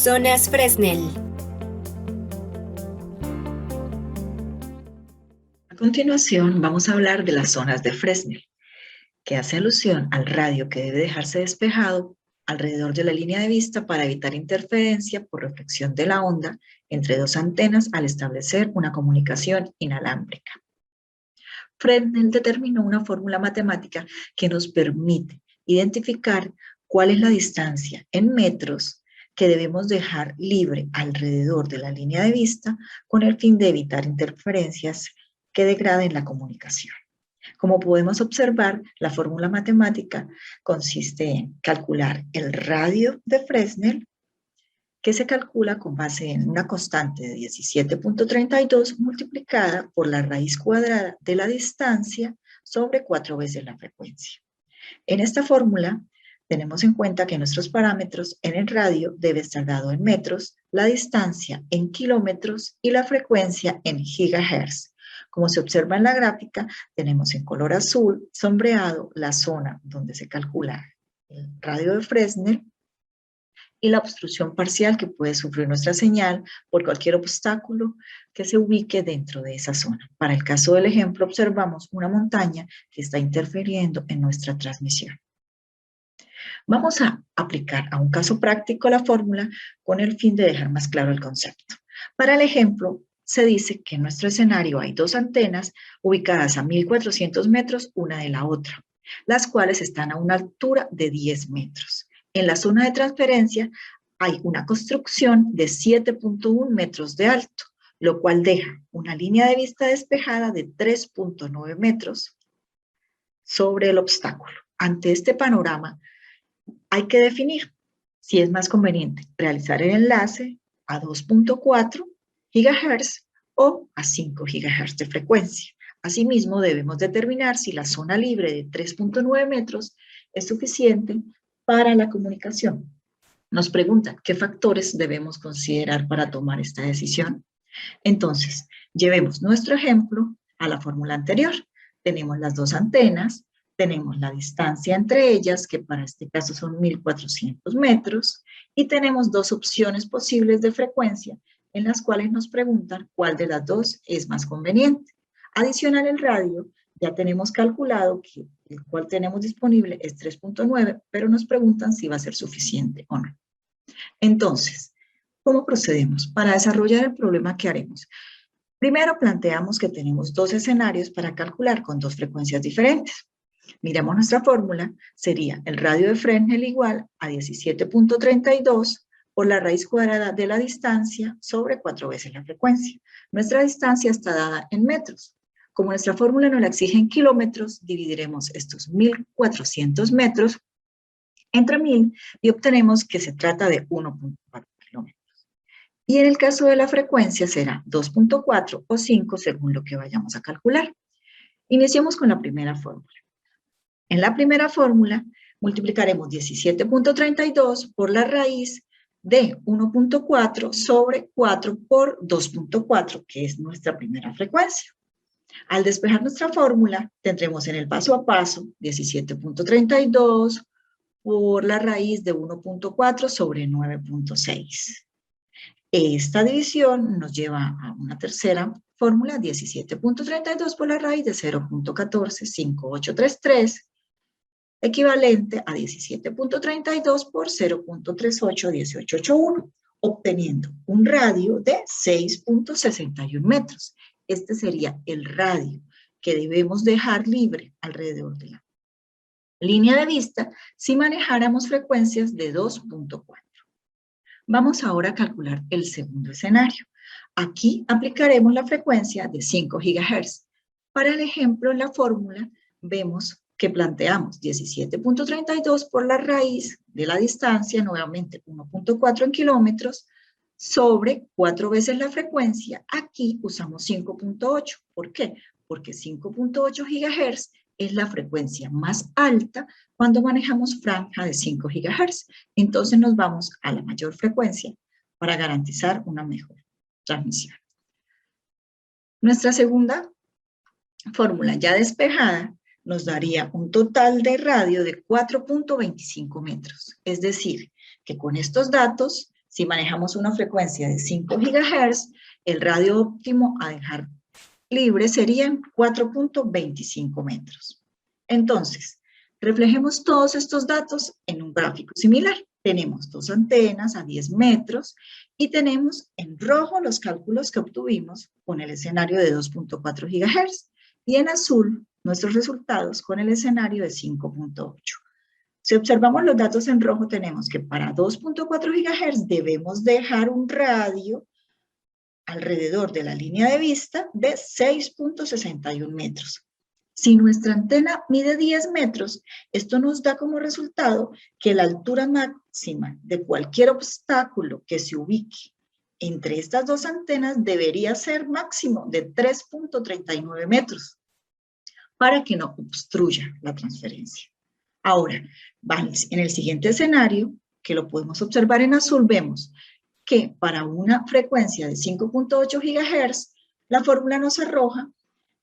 Zonas Fresnel. A continuación vamos a hablar de las zonas de Fresnel, que hace alusión al radio que debe dejarse despejado alrededor de la línea de vista para evitar interferencia por reflexión de la onda entre dos antenas al establecer una comunicación inalámbrica. Fresnel determinó una fórmula matemática que nos permite identificar cuál es la distancia en metros que debemos dejar libre alrededor de la línea de vista con el fin de evitar interferencias que degraden la comunicación. Como podemos observar, la fórmula matemática consiste en calcular el radio de Fresnel, que se calcula con base en una constante de 17.32 multiplicada por la raíz cuadrada de la distancia sobre 4 veces la frecuencia. En esta fórmula tenemos en cuenta que nuestros parámetros en el radio debe estar dado en metros, la distancia en kilómetros y la frecuencia en gigahertz. Como se observa en la gráfica, tenemos en color azul sombreado la zona donde se calcula el radio de Fresnel y la obstrucción parcial que puede sufrir nuestra señal por cualquier obstáculo que se ubique dentro de esa zona. Para el caso del ejemplo, observamos una montaña que está interfiriendo en nuestra transmisión. Vamos a aplicar a un caso práctico la fórmula con el fin de dejar más claro el concepto. Para el ejemplo, se dice que en nuestro escenario hay dos antenas ubicadas a 1400 metros una de la otra, las cuales están a una altura de 10 metros. En la zona de transferencia hay una construcción de 7.1 metros de alto, lo cual deja una línea de vista despejada de 3.9 metros sobre el obstáculo. Ante este panorama, hay que definir si es más conveniente realizar el enlace a 2.4 GHz o a 5 GHz de frecuencia. Asimismo, debemos determinar si la zona libre de 3.9 metros es suficiente para la comunicación. Nos preguntan qué factores debemos considerar para tomar esta decisión. Entonces, llevemos nuestro ejemplo a la fórmula anterior. Tenemos las dos antenas, tenemos la distancia entre ellas, que para este caso son 1400 metros, y tenemos dos opciones posibles de frecuencia en las cuales nos preguntan cuál de las dos es más conveniente. Adicional el radio, ya tenemos calculado que el cual tenemos disponible es 3.9, pero nos preguntan si va a ser suficiente o no. Entonces, ¿cómo procedemos? Para desarrollar el problema, ¿qué haremos? Primero planteamos que tenemos dos escenarios para calcular con dos frecuencias diferentes. Miramos nuestra fórmula, sería el radio de Fresnel igual a 17.32 por la raíz cuadrada de la distancia sobre 4 veces la frecuencia. Nuestra distancia está dada en metros. Como nuestra fórmula nos la exige en kilómetros, dividiremos estos 1400 metros entre 1000 y obtenemos que se trata de 1.4 kilómetros. Y en el caso de la frecuencia será 2.4 o 5 según lo que vayamos a calcular. Iniciemos con la primera fórmula. En la primera fórmula multiplicaremos 17.32 por la raíz de 1.4 sobre 4 por 2.4, que es nuestra primera frecuencia. Al despejar nuestra fórmula, tendremos en el paso a paso 17.32 por la raíz de 1.4 sobre 9.6. Esta división nos lleva a una tercera fórmula, 17.32 por la raíz de 0.145833, equivalente a 17.32 por 0.381881, obteniendo un radio de 6.61 metros. Este sería el radio que debemos dejar libre alrededor de la línea de vista si manejáramos frecuencias de 2.4. Vamos ahora a calcular el segundo escenario. Aquí aplicaremos la frecuencia de 5 GHz. Para el ejemplo, en la fórmula vemos que planteamos 17.32 por la raíz de la distancia, nuevamente 1.4 en kilómetros, sobre 4 veces la frecuencia. Aquí usamos 5.8. ¿Por qué? Porque 5.8 GHz es la frecuencia más alta cuando manejamos franja de 5 GHz. Entonces nos vamos a la mayor frecuencia para garantizar una mejor transmisión. Nuestra segunda fórmula ya despejada nos daría un total de radio de 4.25 metros. Es decir, que con estos datos Si manejamos una frecuencia de 5 GHz, el radio óptimo a dejar libre serían 4.25 metros. Entonces, reflejemos todos estos datos en un gráfico similar. Tenemos dos antenas a 10 metros y tenemos en rojo los cálculos que obtuvimos con el escenario de 2.4 GHz y en azul nuestros resultados con el escenario de 5.8. Si observamos los datos en rojo, tenemos que para 2.4 GHz debemos dejar un radio alrededor de la línea de vista de 6.61 metros. Si nuestra antena mide 10 metros, esto nos da como resultado que la altura máxima de cualquier obstáculo que se ubique entre estas dos antenas debería ser máximo de 3.39 metros para que no obstruya la transferencia. Ahora, en el siguiente escenario, que lo podemos observar en azul, vemos que para una frecuencia de 5.8 GHz, la fórmula nos arroja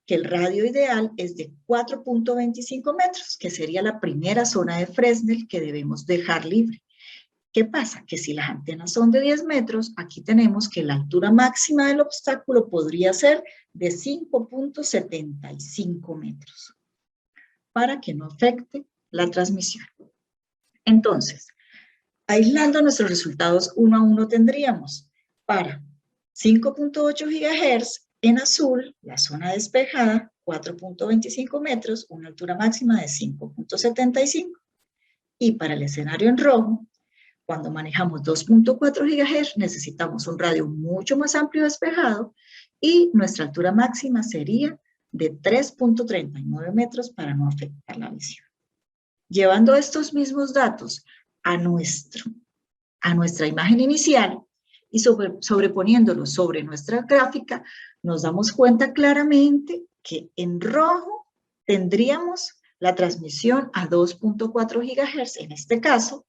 que el radio ideal es de 4.25 metros, que sería la primera zona de Fresnel que debemos dejar libre. ¿Qué pasa? Que si las antenas son de 10 metros, aquí tenemos que la altura máxima del obstáculo podría ser de 5.75 metros, para que no afecte la transmisión. Entonces, aislando nuestros resultados uno a uno tendríamos para 5.8 GHz en azul, la zona despejada, 4.25 metros, una altura máxima de 5.75. Y para el escenario en rojo, cuando manejamos 2.4 GHz, necesitamos un radio mucho más amplio despejado y nuestra altura máxima sería de 3.39 metros para no afectar la visión. Llevando estos mismos datos a nuestra imagen inicial y sobreponiéndolos sobre nuestra gráfica, nos damos cuenta claramente que en rojo tendríamos la transmisión a 2.4 GHz, en este caso,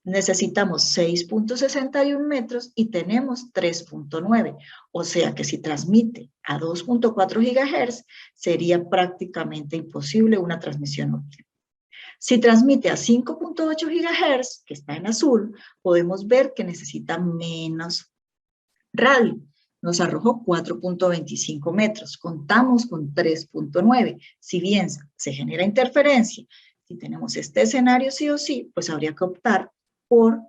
necesitamos 6.61 metros y tenemos 3.9, o sea que si transmite a 2.4 GHz sería prácticamente imposible una transmisión óptima. Si transmite a 5.8 GHz, que está en azul, podemos ver que necesita menos radio. Nos arrojó 4.25 metros, contamos con 3.9. Si bien se genera interferencia, si tenemos este escenario sí o sí, pues habría que optar por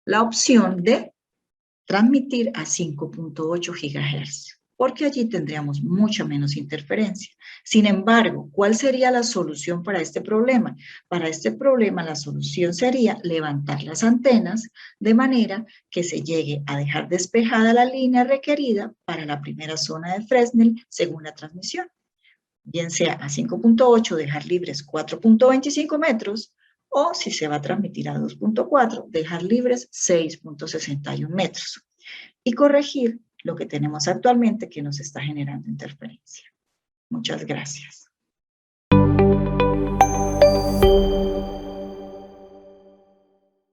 la opción de transmitir a 5.8 GHz, porque allí tendríamos mucha menos interferencia. Sin embargo, ¿cuál sería la solución para este problema? Para este problema la solución sería levantar las antenas de manera que se llegue a dejar despejada la línea requerida para la primera zona de Fresnel según la transmisión. Bien sea a 5.8 dejar libres 4.25 metros, o si se va a transmitir a 2.4, dejar libres 6.61 metros. Y corregir lo que tenemos actualmente que nos está generando interferencia. Muchas gracias.